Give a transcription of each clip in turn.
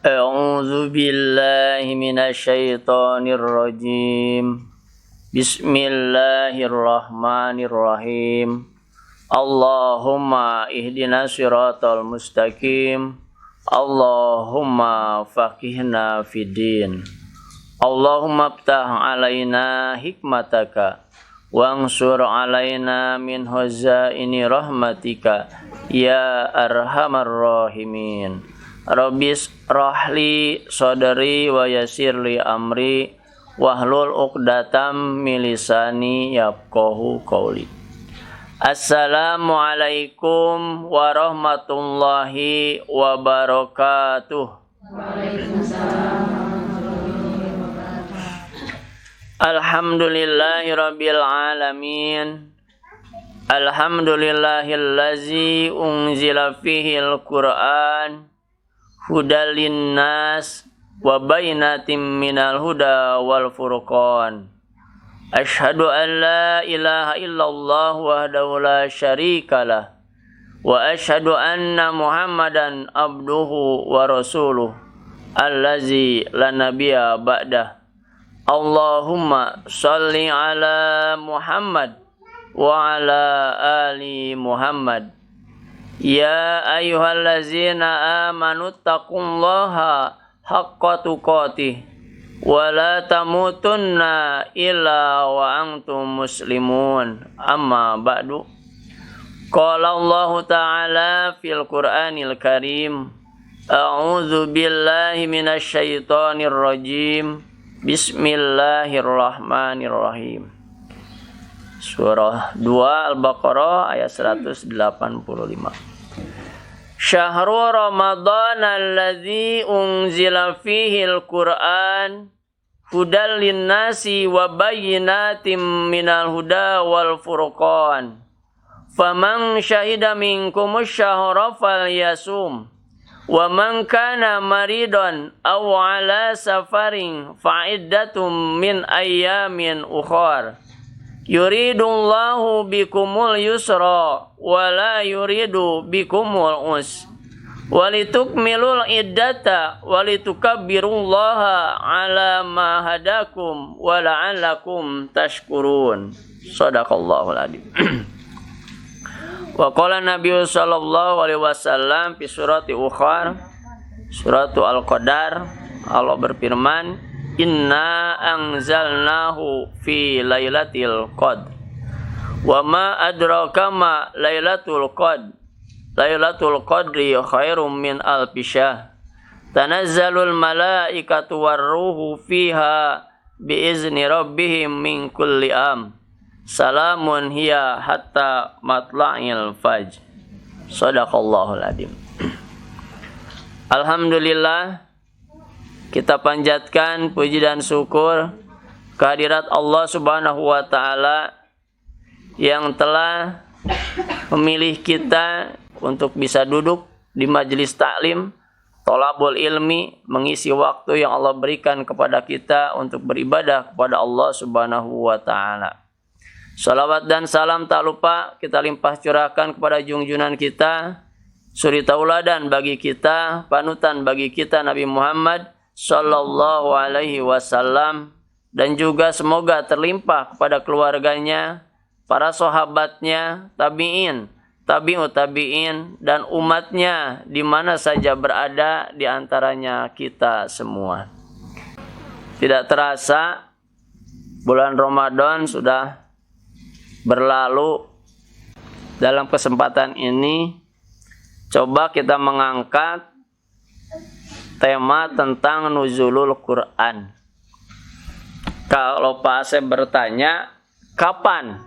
A'udzu billahi minasyaitonir rajim. Bismillahirrahmanirrahim. Allahumma ihdinas siratal mustaqim. Allahumma faqihna fiddin. Allahumma iftah alaina hikmataka wansur alaina min hazaini rahmatika ya arhamar rahimin. Rabbis rahli sadri wa yassirli amri wahlul uqdatam min lisani yafqahu qawli. Assalamualaikum warahmatullahi wabarakatuh. Waalaikumsalam warahmatullahi wabarakatuh. Alhamdulillahi rabbil alamin. Alhamdulillahillazi unzila fihil Qur'an hudal linnas wa bayyinatin minal huda wal furqan. Asyhadu an la ilaha illallah wahdahu la syarikalah wa asyhadu anna Muhammadan abduhu wa rasuluh allazi la nabiyya ba'dah. Allahumma shalli ala Muhammad wa ala ali Muhammad. Ya ayyuhallazina amanu taqullaha haqqa tuqatih wa la tamutunna illa wa antum muslimun. Amma ba'du. Qala Allah ta'ala fil Qur'anil Karim. A'udzu billahi minasy syaithanir rajim. Bismillahirrahmanirrahim. Surah 2 Al-Baqarah ayat 185. Syahrul Ramadan alladzi unzila fihil Qur'an hudal linnasi wa bayyinatin minal huda wal furqan. Faman syahida minkumus syahra falyasum. Wa man kana maridan aw ala safarin fa'iddatum min ayyamin ukhar. Yuridullahu bikumul yusra wa la yuridu bikumul us. Walitukmilul iddata walitukabbirullaha ala ma hadakum wa la'allakum tashkurun. Shadaqallahul adzim. Wa qala Nabi sallallahu alaihi wasallam fi surati ukhar, suratu Al-Qadar, Allah berfirman, Inna anzalnahu fi lailatul qadr. Wa ma adraka ma lailatul qadr. Lailatul qadri khairum min alfi syahr. Tanazzalul malaikatu warruhu fiha biizni rabbihim min kulli am. Salamun hiya hatta matla'il fajr. Shadaqallahul adzim. Alhamdulillah, kita panjatkan puji dan syukur kehadirat Allah Subhanahu wa taala yang telah memilih kita untuk bisa duduk di majelis taklim thalabul ilmi, mengisi waktu yang Allah berikan kepada kita untuk beribadah kepada Allah Subhanahu wa taala. Salawat dan salam tak lupa kita limpah curahkan kepada junjunan kita, suri tauladan bagi kita, panutan bagi kita Nabi Muhammad sallallahu alaihi wasallam, dan juga semoga terlimpah kepada keluarganya, para sahabatnya, tabi'in, tabi'ut tabi'in, dan umatnya di mana saja berada, di antaranya kita semua. Tidak terasa bulan Ramadan sudah berlalu. Dalam kesempatan ini coba kita mengangkat tema tentang nuzulul Quran. Kalau Pak Asep bertanya, kapan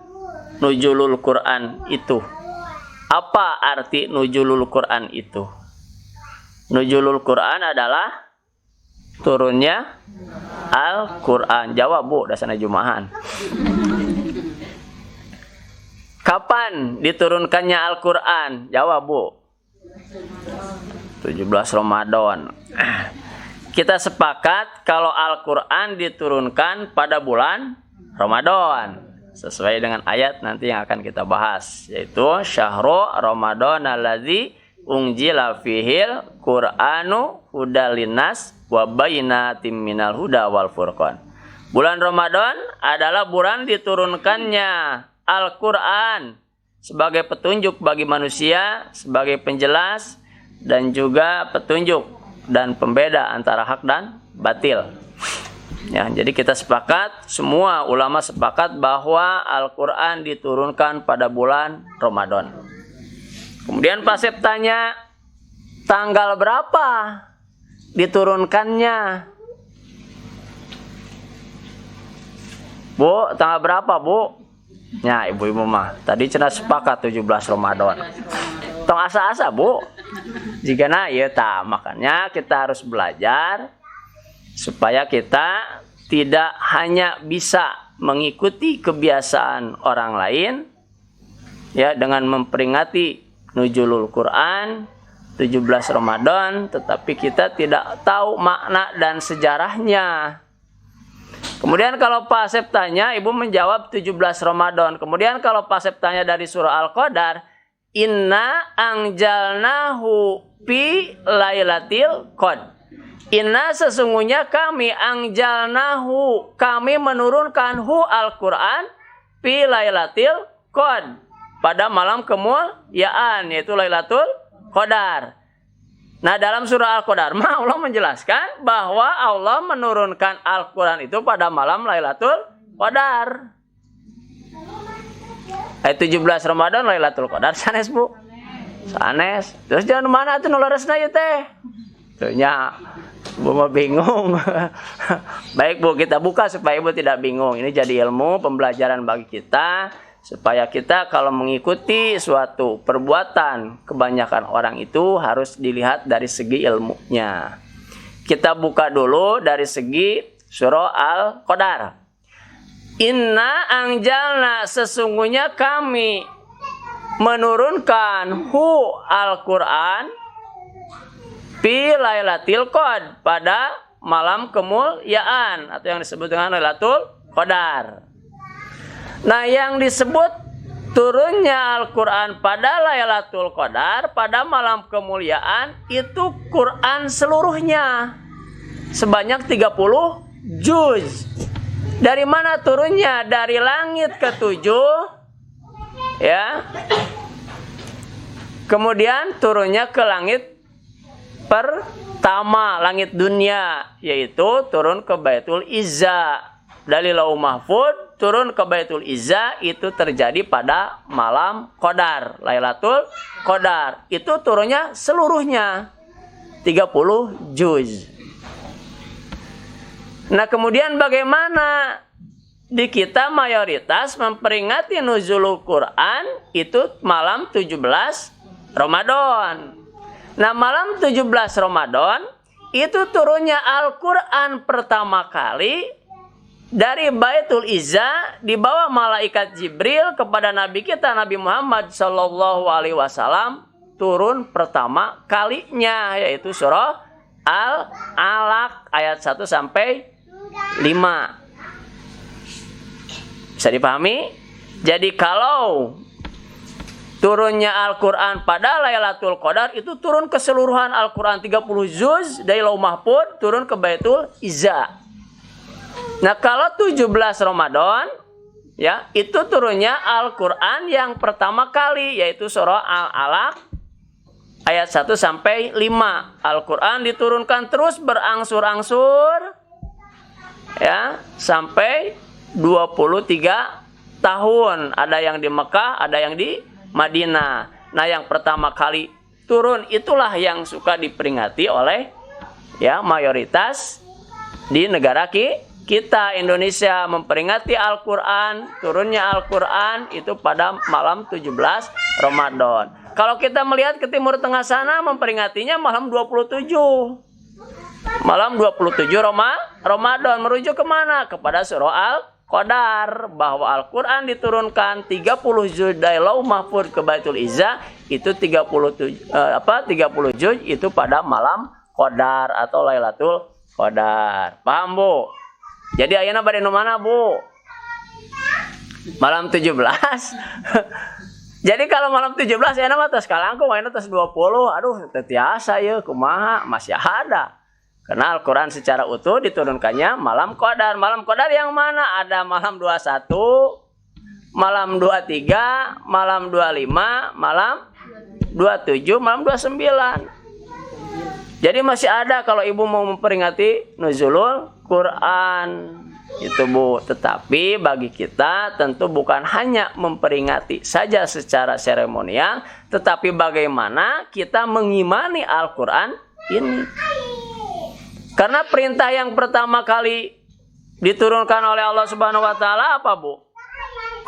nuzulul Quran itu? Apa arti nuzulul Quran itu? Nuzulul Quran adalah turunnya Al-Quran. Jawab Bu, dasarnya Jumahan. Kapan diturunkannya Al-Quran? Jawab Bu. 17 Ramadan. Kita sepakat kalau Al-Quran diturunkan pada bulan Ramadan, sesuai dengan ayat nanti yang akan kita bahas, yaitu Syahrul Ramadan alladzi unjila fihil Qur'anu hudal linnas wa bayyinatin minal huda wal furqan. Bulan Ramadan adalah bulan diturunkannya Al-Qur'an sebagai petunjuk bagi manusia, sebagai penjelas dan juga petunjuk dan pembeda antara hak dan batil. Ya, jadi kita sepakat, semua ulama sepakat bahwa Al-Qur'an diturunkan pada bulan Ramadan. Kemudian Pak Sep tanya, tanggal berapa diturunkannya? Bu, tanggal berapa, Bu? Ya, ibu-ibu mah. Tadi cenah sepakat 17 Ramadan. Tong asa-asa, Bu. Jika ya tak, makanya kita harus belajar supaya kita tidak hanya bisa mengikuti kebiasaan orang lain ya dengan memperingati Nuzulul Quran 17 Ramadan, tetapi kita tidak tahu makna dan sejarahnya. Kemudian kalau Pak Asep tanya, ibu menjawab 17 Ramadan. Kemudian kalau Pak Asep tanya dari surah Al-Qadar, inna anjalnahu fi lailatul qadar. Inna sesungguhnya kami anjalnahu, kami menurunkan hu Al-Quran fi lailatul qadar, pada malam kemuliaan, yaitu Lailatul Qadar. Nah, dalam surah Al-Qadar, Allah menjelaskan bahwa Allah menurunkan Al-Quran itu pada malam Lailatul Qadar. Ayat 17 Ramadan Lailatul Qadar sanes, Bu. Sanes. Terus jangan mana tuh nuleresna ieu teh? Tuhnya Bu mau bingung. Baik, Bu, kita buka supaya Ibu tidak bingung. Ini jadi ilmu pembelajaran bagi kita, supaya kita kalau mengikuti suatu perbuatan kebanyakan orang itu harus dilihat dari segi ilmunya. Kita buka dulu dari segi surah Al-Qadar. Inna anjalna, sesungguhnya kami menurunkan hu Al-Quran fi lailatul qadar, pada malam kemuliaan atau yang disebut dengan Lailatul Qadar. Nah, yang disebut turunnya Al-Quran pada Lailatul Qadar, pada malam kemuliaan, itu Quran seluruhnya sebanyak 30 juz. Dari mana turunnya? Dari langit ke-7 ya. Kemudian turunnya ke langit pertama, langit dunia, yaitu turun ke Baitul Izza. Dari Lauh Mahfud turun ke Baitul Izza, itu terjadi pada malam Qadar, Lailatul Qadar. Itu turunnya seluruhnya 30 juz. Nah, kemudian bagaimana di kita mayoritas memperingati nuzulul Quran itu malam 17 Ramadan. Nah, malam 17 Ramadan itu turunnya Al-Quran pertama kali dari Baitul Izza, dibawa malaikat Jibril kepada Nabi kita Nabi Muhammad Sallallahu Alaihi Wasallam, turun pertama kalinya, yaitu surah Al-Alaq ayat 1 sampai 5. Bisa dipahami? Jadi kalau turunnya Al-Quran pada Lailatul Qadar, itu turun keseluruhan Al-Quran 30 juz dari Lauh Mahfud, turun ke Baitul Izza. Nah, kalau 17 Ramadan ya, itu turunnya Al-Quran yang pertama kali, yaitu surah Al-Alaq ayat 1 sampai 5. Al-Quran diturunkan terus berangsur-angsur ya, sampai 23 tahun. Ada yang di Mekah, ada yang di Madinah. Nah, yang pertama kali turun itulah yang suka diperingati oleh ya mayoritas di negara kita Indonesia, memperingati Al-Quran, turunnya Al-Quran itu pada malam 17 Ramadan. Kalau kita melihat ke Timur Tengah sana, memperingatinya malam 27. Malam 27 Ramadan, merujuk kemana? Kepada surah Al-Qadar, bahwa Al-Quran diturunkan 30 juz dari Lauh Mahfud ke Baitul Izza, itu 30 juz itu pada malam Qadar atau Lailatul Qadar. Paham, Bu? Jadi ayeuna bade nu mana, Bu? Malam 17. Jadi kalau malam 17 enak mah tos kalangkung main tos 20. Aduh, teu tiasa ya kumaha, masih ada. Karena Al-Qur'an secara utuh diturunkannya malam Qadar. Malam Qadar yang mana? Ada malam 21, malam 23, malam 25, malam 27, malam 29. Jadi masih ada kalau ibu mau memperingati nuzulul Quran. Itu Bu. Tetapi bagi kita tentu bukan hanya memperingati saja secara seremonial, tetapi bagaimana kita mengimani Al-Quran ini. Karena perintah yang pertama kali diturunkan oleh Allah Subhanahu wa taala apa, Bu?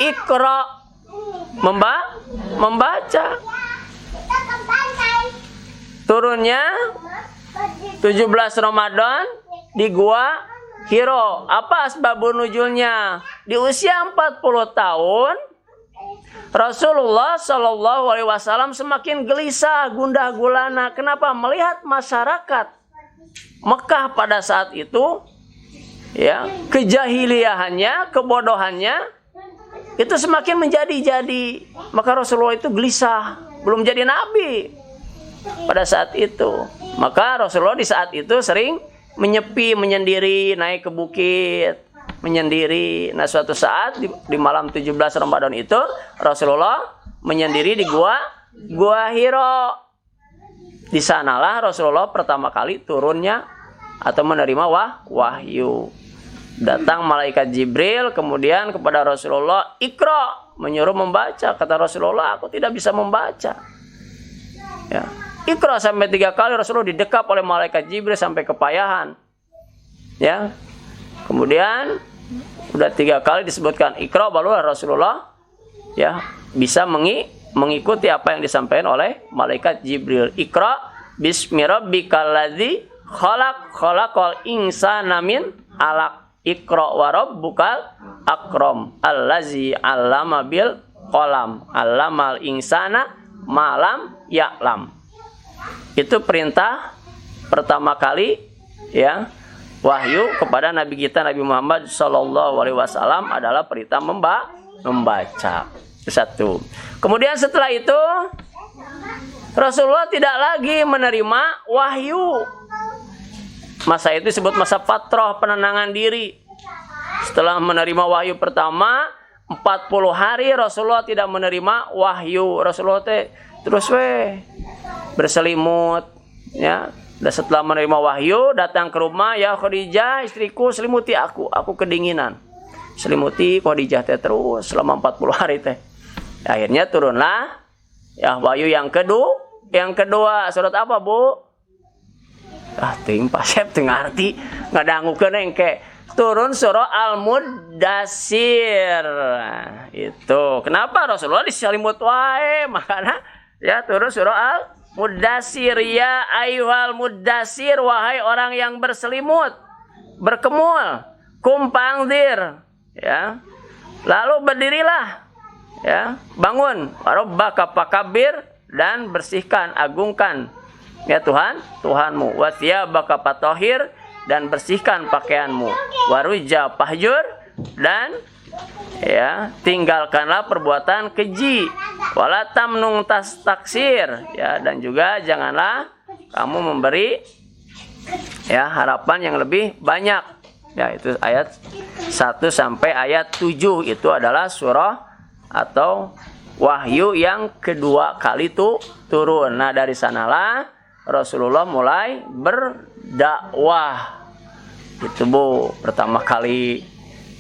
Iqra, membaca. Turunnya 17 Ramadan di Gua Hiro. Apa asbabun nuzulnya? Di usia 40 tahun Rasulullah Shallallahu Alaihi Wasallam semakin gelisah, gundah gulana. Kenapa? Melihat masyarakat Mekah pada saat itu, ya, kejahiliahannya, kebodohannya itu semakin menjadi-jadi. Maka Rasulullah itu gelisah, belum jadi nabi pada saat itu. Maka Rasulullah di saat itu sering menyepi, menyendiri, naik ke bukit, menyendiri. Nah, suatu saat di malam 17 Ramadan itu Rasulullah menyendiri di Gua Hiro. Di sanalah Rasulullah pertama kali turunnya atau menerima wahyu. Datang malaikat Jibril kemudian kepada Rasulullah, Iqra, menyuruh membaca. Kata Rasulullah, aku tidak bisa membaca. Ya. Iqra sampai 3 kali Rasulullah didekap oleh malaikat Jibril sampai kepayahan. Ya. Kemudian udah 3 kali disebutkan Iqra, baru Rasulullah ya bisa mengikuti apa yang disampaikan oleh malaikat Jibril. Iqra bismi rabbikal ladzi khalaqal insana min 'alaq. Iqra wa rabbukal akram allazi 'allama bil qalam 'allamal insana ma lam ya'lam. Itu perintah pertama kali ya wahyu kepada Nabi kita Nabi Muhammad Sallallahu Alaihi Wasallam adalah perintah membaca. Satu. Kemudian setelah itu Rasulullah tidak lagi menerima wahyu. Masa itu disebut masa fatrah, penenangan diri. Setelah menerima wahyu pertama 40 hari Rasulullah tidak menerima wahyu. Rasulullah terus berselimut ya. Dan setelah menerima wahyu datang ke rumah, ya Khadijah istriku, selimuti aku kedinginan. Selimuti Khadijah terus selama 40 hari teh. Akhirnya turunlah ya wahyu yang kedua surat apa, Bu? Ting pasep teu ngarti ngadangukeun engke. Turun surah Al-Muddatsir. Itu. Kenapa Rasulullah diselimut wae? Makanya ya turun surah Al-Muddatsir, ya ayyuhal muddatsir, wahai orang yang berselimut, berkemul, kum pangdir, ya. Lalu berdirilah. Ya, bangun, rabbaka fakabir, dan bersihkan, agungkan ya Tuhanmu. Wa thiyabaka fatahhir, dan bersihkan pakaianmu. Waruja pahjur, dan ya tinggalkanlah perbuatan keji. Wala tamnun taksir, ya, dan juga janganlah kamu memberi ya harapan yang lebih banyak. Ya, itu ayat 1 sampai ayat 7 itu adalah surah atau wahyu yang kedua kali itu turun. Nah, dari sanalah Rasulullah mulai berdakwah. Itu, Bu, pertama kali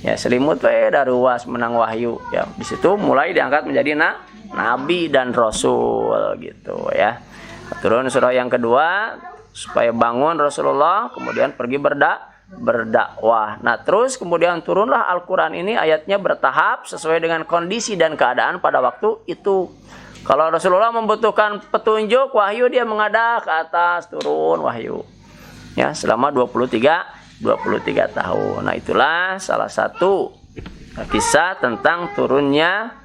ya selimut daruas menang wahyu. Ya, di situ mulai diangkat menjadi nabi dan rasul gitu ya. Turun surah yang kedua supaya bangun Rasulullah, kemudian pergi berdakwah. Nah, terus kemudian turunlah Al-Quran ini, ayatnya bertahap sesuai dengan kondisi dan keadaan pada waktu itu. Kalau Rasulullah membutuhkan petunjuk wahyu, dia menghadap ke atas, turun wahyu ya selama 23 tahun. Nah, itulah salah satu kisah tentang turunnya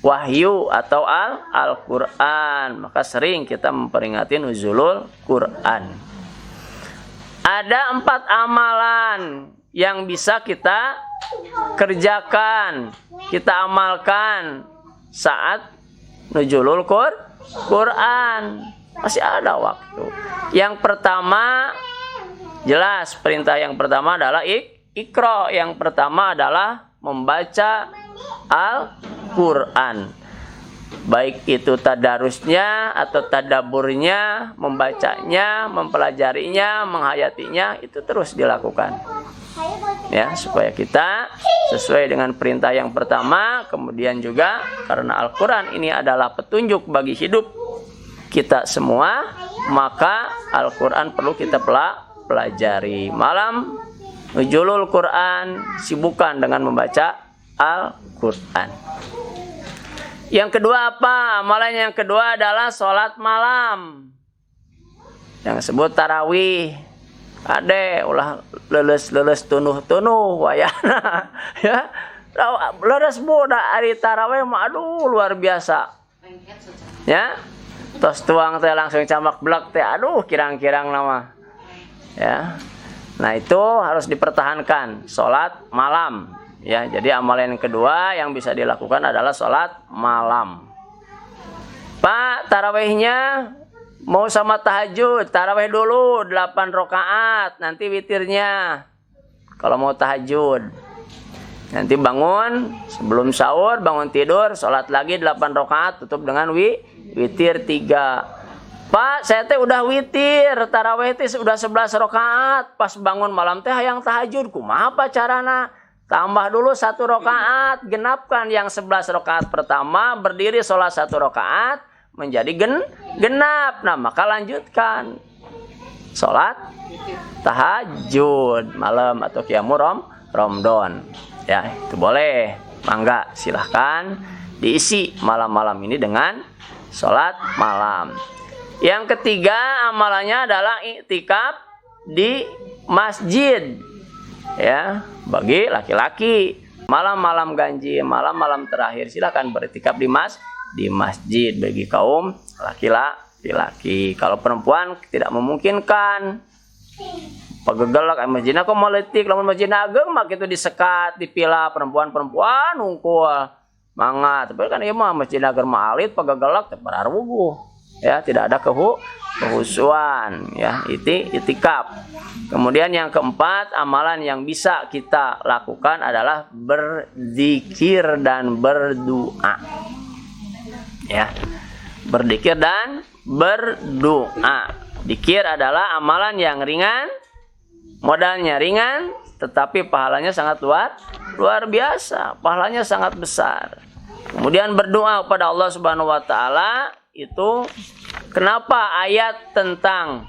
wahyu atau Al-Quran. Maka sering kita memperingati nuzulul Quran. Ada 4 amalan yang bisa kita kerjakan, kita amalkan saat nuzulul Quran. Masih ada waktu. Yang pertama jelas perintah yang pertama adalah Iqra. Yang pertama adalah membaca Al-Quran. Baik itu tadarusnya atau tadaburnya, membacanya, mempelajarinya, menghayatinya, itu terus dilakukan. Ya, supaya kita sesuai dengan perintah yang pertama. Kemudian juga karena Al-Quran ini adalah petunjuk bagi hidup kita semua, maka Al-Quran perlu kita pelajari. Malam nuzulul Quran, sibukan dengan membaca Al-Quran. Yang kedua apa? Amalan yang kedua adalah sholat malam, yang disebut tarawih. Ade ulah leles tunuh wayana ya. Leres budak hari tarawih mah aduh luar biasa. Ya. Tos tuang teh langsung camak blak teh aduh kirang-kirang nama. Ya. Nah, itu harus dipertahankan sholat malam. Ya, jadi amalan yang kedua yang bisa dilakukan adalah sholat malam. Pak, tarawihnya mau sama tahajud, tarawih dulu 8 rakaat, nanti witirnya. Kalau mau tahajud, nanti bangun sebelum sahur, bangun tidur, sholat lagi 8 rakaat, tutup dengan witir 3. Pak, saya teh udah witir, tarawih teh udah 11 rakaat, pas bangun malam teh hayang tahajud, kumaha apa carana? Tambah dulu 1 rakaat, genapkan yang 11 rakaat pertama, berdiri sholat 1 rakaat, menjadi genap. Nah, maka lanjutkan sholat tahajud malam atau qiyamul Ramadan. Ya, itu boleh. Mangga, silahkan diisi malam-malam ini dengan sholat malam. Yang ketiga amalannya adalah iktikaf di masjid. Ya, bagi laki-laki malam-malam ganjil, malam-malam terakhir silakan beriktikaf di masjid bagi kaum laki-laki. Kalau perempuan tidak memungkinkan, pagegelak masjidna kok maletik, lamun masjidna ageng mah kitu disekat, dipilah perempuan-perempuan hungkul. Mangga, tapi kan ieu mah masjidna ageng mah alit pagegelak teh pararwuguh. Ya, tidak ada kehusuan, ya, itikaf. Kemudian yang keempat, amalan yang bisa kita lakukan adalah berzikir dan berdoa. Ya, berzikir dan berdoa. Zikir adalah amalan yang ringan, modalnya ringan, tetapi pahalanya sangat luar biasa, pahalanya sangat besar. Kemudian berdoa kepada Allah Subhanahu wa taala. Itu kenapa ayat tentang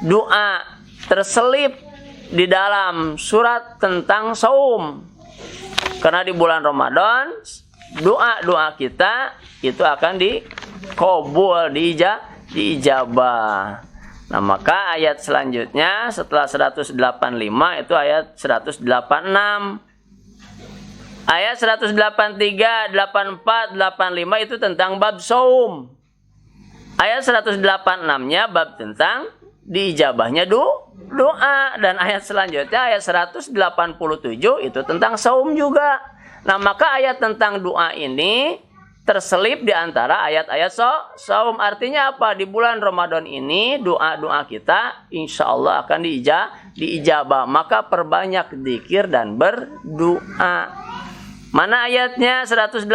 doa terselip di dalam surat tentang saum? Karena di bulan Ramadan doa-doa kita itu akan dikabul, diijabah. Nah, maka ayat selanjutnya setelah 185 itu ayat 186. Ayat 183, 84, 85 itu tentang bab saum. Ayat 186-nya bab tentang diijabahnya doa. Dan ayat selanjutnya ayat 187 itu tentang saum juga. Nah, maka ayat tentang doa ini terselip di antara ayat-ayat saum. Artinya apa? Di bulan Ramadan ini doa-doa kita insya Allah akan diijabah. Maka perbanyak zikir dan berdoa. Mana ayatnya? 186.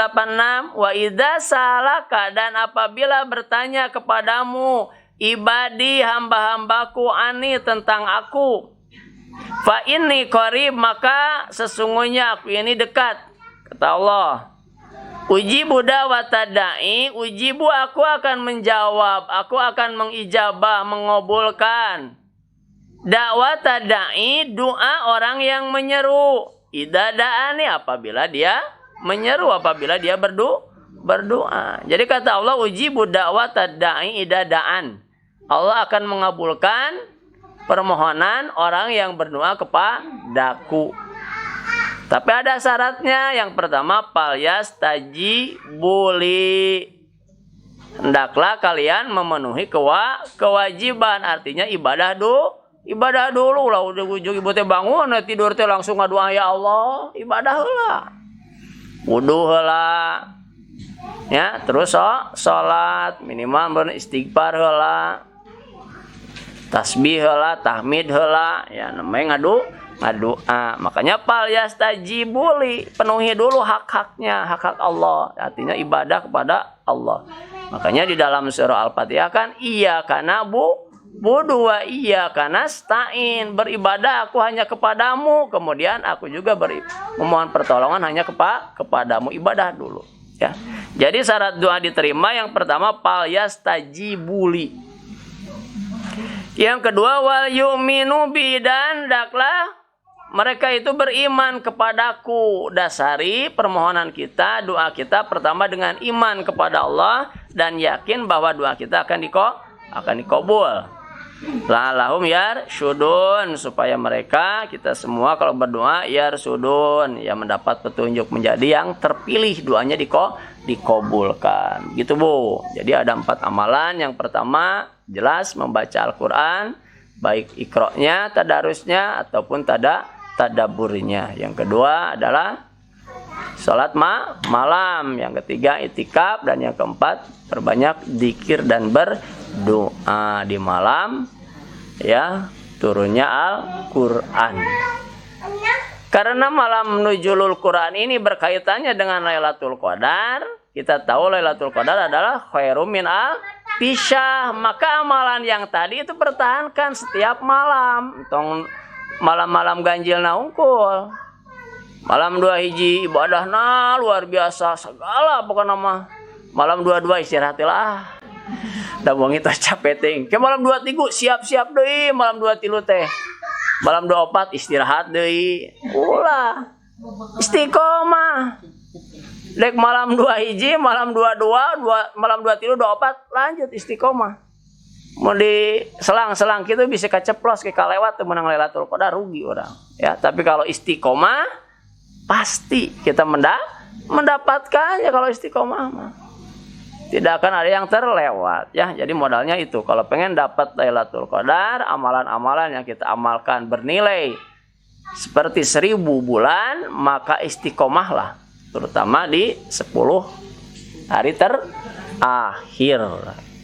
Wa idza salaka, dan apabila bertanya kepadamu ibadi, hamba-hambaku, ani, tentang aku, fa inni qarib, maka sesungguhnya aku ini dekat. Kata Allah, ujibu da'wata da'i, ujibu, aku akan menjawab, aku akan mengijabah, mengabulkan da'wata da'i, doa orang yang menyeru. Idza da'ani, apabila dia menyeru, apabila dia berdoa. Jadi kata Allah, ujibu da'wata da'i idza da'an. Allah akan mengabulkan permohonan orang yang berdoa kepadaku. Tapi ada syaratnya. Yang pertama, falyastajibuli, hendaklah kalian memenuhi kewajiban. Artinya ibadah dulu lah. Udah ujung ibu teh bangun tidur teh langsung ngadoa ya Allah, ibadah heula. Wudu heula. Ya, terus salat minimal beristighfar heula. Tasbih heula, tahmid heula, ya namanya ngadua. Makanya fal yastajibuli, penuhi dulu hak-haknya, hak-hak Allah. Artinya ibadah kepada Allah. Makanya di dalam surah Al-Fatihah kan iyyaka na'budu wa iyyaka nasta'in, beribadah aku hanya kepadamu, kemudian aku juga memohon pertolongan hanya kepadamu, ibadah dulu, ya. Jadi syarat doa diterima yang pertama fal yastajibuli. Yang kedua wal yu'minu bi, dan hendaklah mereka itu beriman kepadaku. Dasari permohonan kita, doa kita pertama dengan iman kepada Allah dan yakin bahwa doa kita akan dikabul. La'allahum yarsyudun, supaya mereka, kita semua kalau berdoa yarsyudun, ya mendapat petunjuk menjadi yang terpilih, doanya dikabulkan. Gitu Bu. Jadi ada 4 amalan. Yang pertama jelas membaca Al-Quran, baik iqra'nya, tadarusnya ataupun tadaburnya. Yang kedua adalah sholat malam. Yang ketiga itikaf, dan yang keempat perbanyak zikir dan berdoa di malam, ya, turunnya Al-Quran. Karena malam nuzulul Quran ini berkaitannya dengan Lailatul Qadar. Kita tahu Lailatul Qadar adalah khairum min alfisyahr. Maka amalan yang tadi itu pertahankan setiap malam. Tong malam-malam ganjil naungkul. Malam 2 hiji ibadahna luar biasa segala, pokoknya nama. Malam 22 istirahatlah. Da wengi teh capek teh. Ke malam 23 siap-siap deui, malam 23 teh. Malam 24 istirahat deui. Ulah. Istiqomah. Dek malam 2 hiji, malam 22, malam 23, 24 lanjut istiqomah. Mau di selang-selang gitu bisa kaceplos ke kalewat teu menang Lailatul Qadar, rugi orang. Ya, tapi kalau istiqomah pasti kita mendapatkannya kalau istiqomah mah. Tidak akan ada yang terlewat, ya. Jadi modalnya itu. Kalau pengen dapat Lailatul Qadar, amalan-amalan yang kita amalkan bernilai seperti 1000 bulan, maka istiqomahlah, terutama di 10 hari terakhir.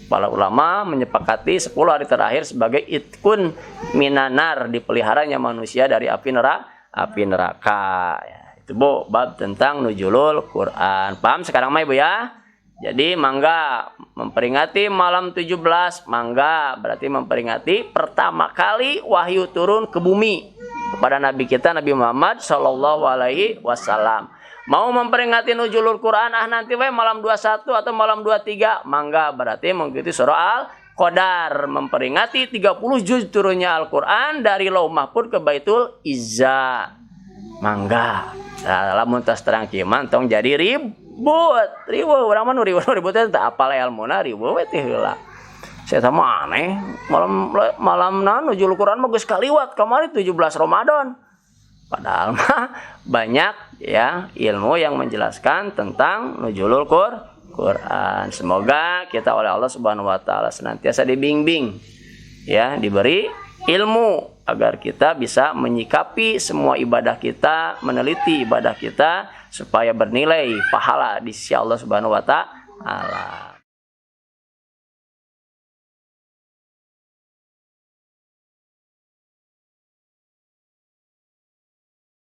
Para ulama menyepakati 10 hari terakhir sebagai itkun minanar, dipeliharanya manusia dari api neraka. Ya, itu Bu, bab tentang nuzulul Quran. Paham sekarang mah Ibu ya? Jadi mangga memperingati malam 17, mangga berarti memperingati pertama kali wahyu turun ke bumi kepada Nabi kita Nabi Muhammad Shallallahu Alaihi Wasallam. Mau memperingati nuzulul Quran nanti malam 21 atau malam 23, mangga berarti mengikuti surah Al-Qadar, memperingati 30 juz turunnya Al-Quran dari Lauh Mahfuz ke Baitul Izza. Mangga. Nah, lamun tas terang kieu tong jadi ribu urang mah ribut teh teu apal ilmuna ribu we teh heula. Saya sama aneh, malam nuzul Quran mah geus kaliwat kamari 17 Ramadan. Padahal mah banyak ya ilmu yang menjelaskan tentang nuzulul Quran. Semoga kita oleh Allah Subhanahu wa taala senantiasa dibimbing, ya, diberi ilmu agar kita bisa menyikapi semua ibadah kita, meneliti ibadah kita supaya bernilai pahala di sisi Allah Subhanahu wa taala.